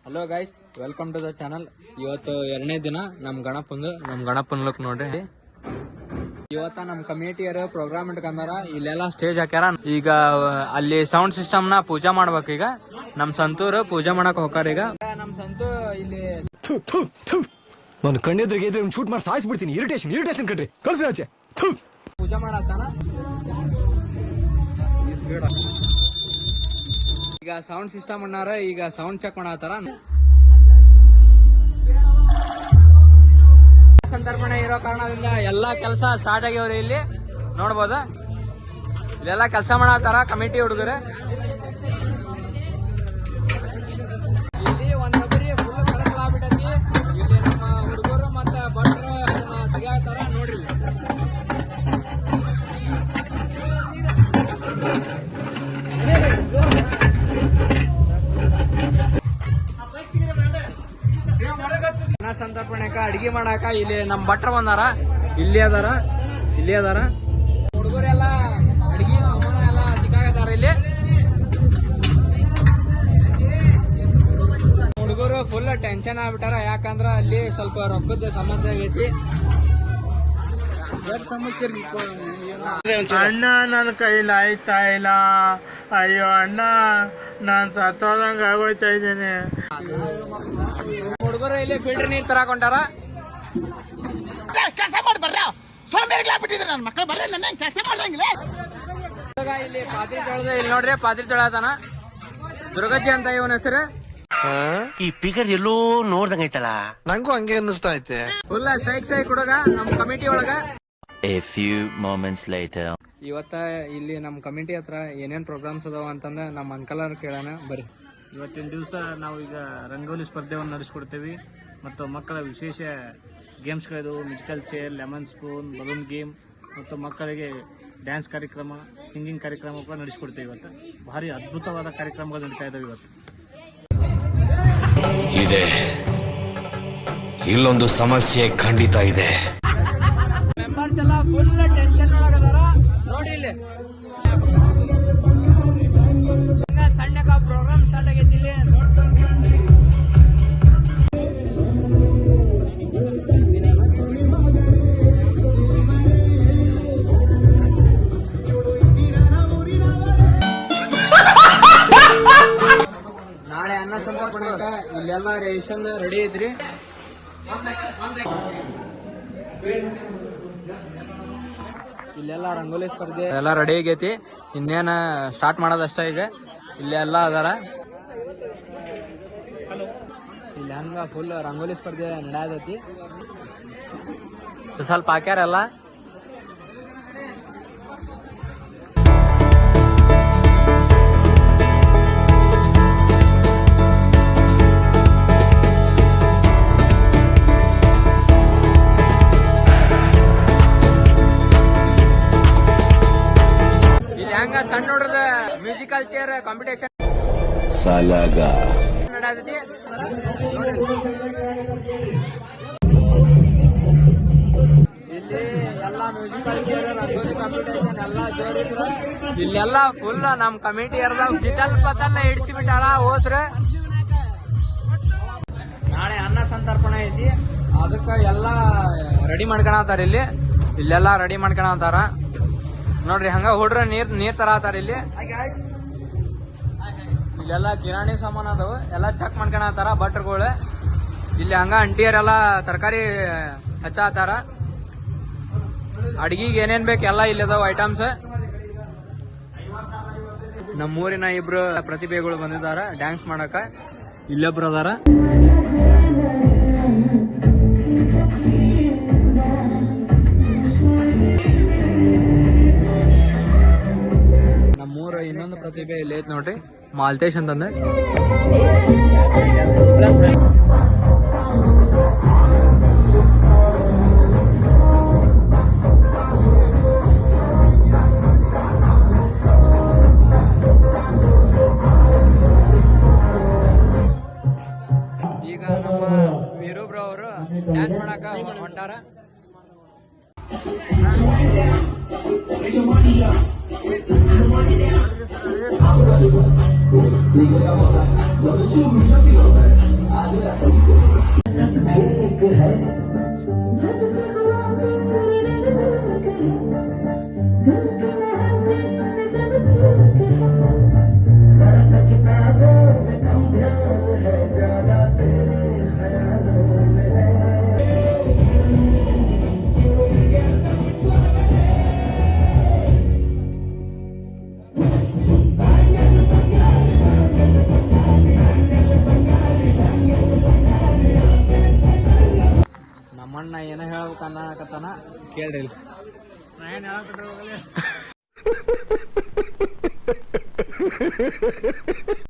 Hello guys, welcome to the channel. ಇವತ್ತು 2ನೇ ದಿನ ನಮ್ ಗಣಪನ್ ಲುಕ್ ನೋಡ್ರಿ. ಇವತ್ತ ನಮ್ ಕಮಿಟಿಯರು ಪ್ರೋಗ್ರಾಮ್ ಇಟ್ಕೊಂಡಾರ. ಇಲ್ಲೆಲ್ಲ ಸ್ಟೇಜ್ ಹಾಕ್ಯಾರ. ಈಗ ಅಲ್ಲಿ ಸೌಂಡ್ ಸಿಸ್ಟಮ್ ನ ಪೂಜಾ ಮಾಡ್ಬೇಕು. ಈಗ ನಮ್ ಸಂತೂರ್ ಪೂಜಾ ಮಾಡಕ್ ಹೋಗಾರ. ಈಗ ನಮ್ ಸಂತು ಇಲ್ಲಿ ನಾನು ಕಣ್ಣೆದ್ರಿಗೆ ಇದ್ರೆ ಶೂಟ್ ಮಾಡಿ ಸಾಯಿಸ್ಬಿಡ್ತೀನಿ. ಇರಿಟೇಷನ್ ಕಣ್ರಿ, ಕಳ್ಸಿ ಆಚೆ. ಪೂಜಾ ಮಾಡತ್ತಾನ. ಈಗ ಸೌಂಡ್ ಸಿಸ್ಟಮ್ ಅನ್ನಾರ. ಈಗ ಸೌಂಡ್ ಚೆಕ್ ಮಾಡತ್ತಾರ. ಸಂದರ್ಭಣೆ ಇರೋ ಕಾರಣದಿಂದ ಎಲ್ಲಾ ಕೆಲಸ ಸ್ಟಾರ್ಟ್ ಆಗ್ಯವ್ರಿ. ಇಲ್ಲಿ ನೋಡ್ಬೋದ, ಇಲ್ಲೆಲ್ಲಾ ಕೆಲಸ ಮಾಡತ್ತಾರ ಕಮಿಟಿ ಹುಡುಗರು. ಇಲ್ಲಿ ಒಂದೊಬ್ಬರಿ ಫುಲ್ ಕರಕಲ ಆಗ್ಬಿಟ್ಟೈತಿ. ಇಲ್ಲಿ ನಮ್ಮ ಹುಡುಗರು ಮತ್ತ ಭಟ್ರು ತೆಗಿಯಾತಾರ ನೋಡ್ರಿ. ಸಂತರ್ಪಣೆಕ ಅಡಿಗೆ ಮಾಡಾಕ ಇಲ್ಲಿ ನಮ್ ಭಟ್ರ ಬಂದಾರ. ಇಲ್ಲಿ ಅದಾರ ಹುಡುಗರೆಲ್ಲ ಅಡಿಗೆ ಸಾಮಾನ ಎಲ್ಲ ಸಿಕ್ಕಾಗತಾರ. ಇಲ್ಲಿ ಹುಡುಗರು ಫುಲ್ ಟೆನ್ಷನ್ ಆಗ್ಬಿಟ್ಟಾರ. ಯಾಕಂದ್ರ ಅಲ್ಲಿ ಸ್ವಲ್ಪ ರೊಕ್ಕದ ಸಮಸ್ಯೆ ಆಗೈತಿ. ಸಮಸ್ಯೆ ಅಣ್ಣ ನನ್ನ ಕೈಲಿ ಆಯ್ತಾ ಇಲ್ಲ. ಅಯ್ಯೋ ಅಣ್ಣ, ನಾನ್ ಸತ್ತೋದಂಗ ಆಗೋಯ್ತಾ ಇದ್ದೇನೆ. ಹುಡುಗರು ಇಲ್ಲಿ ಫಿಲ್ಟರ್ ನೀರ್ ತರಾಕೊಂಟಾರ. ಕೆಲಸ ಮಾಡಿ ಬರ್ರ, ಸೋಂಬೇರಿಗಳಾಗ್ಬಿಟ್ಟಿದ್ರೆ ನನ್ನ ಮಕ್ಕಳು ಬರಲ್ಲ. ನನ್ನ ಕೆಲಸ ಮಾಡಂಗಿಲ್ಲ. ಇಲ್ಲಿ ಪಾತ್ರೆ ತೊಳೆದ. ಇಲ್ಲಿ ನೋಡ್ರಿ, ಪಾತ್ರೆ ತೊಳೆತಾನ ದುರ್ಗಜ್ಜಿ ಅಂತ ಇವನ ಹೆಸರು. ಈ ಫಿಗರ್ ಎಲ್ಲೋ ನೋಡ್ದಂಗೈತಲ್ಲ, ನಂಗೂ ಹಂಗೆ ಅನ್ನಿಸ್ತಾ ಐತೆ. ಫುಲ್ ಸೈಕ್ ಹುಡುಗ ನಮ್ ಕಮಿಟಿ ಒಳಗ. A few moments later. ಇವತ್ತ ಇಲ್ಲಿ ನಮ್ ಕಮಿಟಿ ಹತ್ರ ಏನೇನ್ ಪ್ರೋಗ್ರಾಮ್ಸ್ ಅದಾವ ಅಂತಂದ ನಮ್ ಅಂಕಲ್ ಅವ್ರ ಕೇಳೋಣ ಬರ್ರಿ. ಇವತ್ತಿನ ದಿವಸ ನಾವು ಈಗ ರಂಗೋಲಿ ಸ್ಪರ್ಧೆಯನ್ನು ನಡೆಸ್ಕೊಡ್ತೇವೆ ಮತ್ತು ಮಕ್ಕಳ ವಿಶೇಷ ಗೇಮ್ಸ್ಗಳಿದು. Musical chair, lemon spoon, balloon game ಮತ್ತು ಮಕ್ಕಳಿಗೆ ಡ್ಯಾನ್ಸ್ ಕಾರ್ಯಕ್ರಮ, ಸಿಂಗಿಂಗ್ ಕಾರ್ಯಕ್ರಮ ಕೂಡ ನಡೆಸ್ಕೊಡ್ತೇವೆ. ಇವತ್ತು ಭಾರಿ ಅದ್ಭುತವಾದ ಕಾರ್ಯಕ್ರಮಗಳು ನಡೀತಾ ಇದ್ದಾವೆ. ಇವತ್ತು ಇದೆ, ಇಲ್ಲೊಂದು ಸಮಸ್ಯೆ ಖಂಡಿತ ಇದೆ. ಮೆಂಬರ್ಸ್ ಎಲ್ಲ ಫುಲ್ ಟೆನ್ಷನ್ ಒಳಗದಾರ ನೋಡಿ. ಇಲ್ಲಿ ಸಣ್ಣಕ ಪ್ರೋಗ್ರಾಮ್ ಸ್ಟಾರ್ಟ್ ಆಗೈತಿ. ಇಲ್ಲಿ ನಾಳೆ ಅನ್ನ ಸಂತರ್ಪಣೆಕ ಇಲ್ಲೆಲ್ಲ ರೇಷನ್ ರೆಡಿ ಐತ್ರಿ. ಇಲ್ಲೆಲ್ಲ ರಂಗೋಲಿ ಸ್ಪರ್ಧೆ ಎಲ್ಲ ರೆಡಿ ಆಗೈತಿ. ಇನ್ನೇನ ಸ್ಟಾರ್ಟ್ ಮಾಡೋದಷ್ಟ. ಈಗ ಇಲ್ಲೆಲ್ಲ ಅದಾರ. ಇಲ್ಲಿ ಹಂಗ ಫುಲ್ ರಂಗೋಲಿ ಸ್ಪರ್ಧೆ ನಡೆಯತೈತಿ. ಸ್ವಲ್ಪ ಹಾಕ್ಯಾರಲ್ಲ. ಸಣ್ಣ ನೋಡ್ರದ ಮ್ಯೂಸಿಕಲ್ ಚೇರ್ ಕಾಂಪಿಟೇಷನ್ ನಡೆಯತೈತಿ. ಇಲ್ಲಿ ಎಲ್ಲಾ ಮ್ಯೂಸಿಕಲ್ ಚೇರ್, ರಂಗೋಲಿ ಕಾಂಪಿಟೇಷನ್ ಎಲ್ಲಾ ಜೋರಿದ್ರ. ಇಲ್ಲೆಲ್ಲ ಫುಲ್ ನಮ್ ಕಮಿಟಿ ಡಿಟಲ್ ಪತಲ್ಲ ಹಿಡಿಸಿಬಿಟ್ಟಾರ ಹೋಸ್ರ. ನಾಳೆ ಅನ್ನ ಸಂತರ್ಪಣೆ ಐತಿ. ಅದಕ್ಕ ಎಲ್ಲಾ ರೆಡಿ ಮಾಡ್ಕೊಳತಾರ. ಇಲ್ಲೆಲ್ಲಾ ರೆಡಿ ಮಾಡ್ಕೊಳತಾರ ನೋಡ್ರಿ. ಹಂಗ ಹುಡ್ರ ನೀರ್ ತರತಾರ. ಇಲ್ಲೆಲ್ಲ ಕಿರಾಣಿ ಸಾಮಾನು ಅದಾವ. ಎಲ್ಲಾ ಚೆಕ್ ಮಾಡ್ಕೊಳತಾರ ಭಟ್ರುಗಳು. ಇಲ್ಲಿ ಹಂಗ ಅಂಟಿಯರೆಲ್ಲ ತರಕಾರಿ ಹಚ್ಚಾತಾರ. ಅಡ್ಗಿಗೆ ಏನೇನ್ ಬೇಕು ಎಲ್ಲ ಇಲ್ಲದಾವ ಐಟಮ್ಸ್. ನಮ್ಮೂರಿನ ಇಬ್ರು ಪ್ರತಿಭೆಗಳು ಬಂದಿದಾರ ಡ್ಯಾನ್ಸ್ ಮಾಡಕ. ಇಲ್ಲೊಬ್ರು ಅದಾರ. ನಮ್ಮೂರ ಇನ್ನೊಂದು ಪ್ರತಿಭೆ ಇಲ್ಲಿ ಐತ್ ನೋಡ್ರಿ, ಮಾಲ್ತೇಶ್ ಅಂತಂದ್ರೆ. ಈಗ ನಮ್ಮ ವೀರೂಬ್ರು ಅವರು ಡ್ಯಾನ್ಸ್ ಮಾಡಾಕ ಹೊಂಟಾರ. Sigue la boda, lo que sube, ನಮ್ಮಣ್ಣ ಏನೋ ಹೇಳ್ಬೇಕನ್ನಕತ್ತಾನ ಕೇಳ್ರಿ ಇಲ್ಲಿ. ನಾ ಏನ್ ಹೇಳಕತ್ತೀನಿ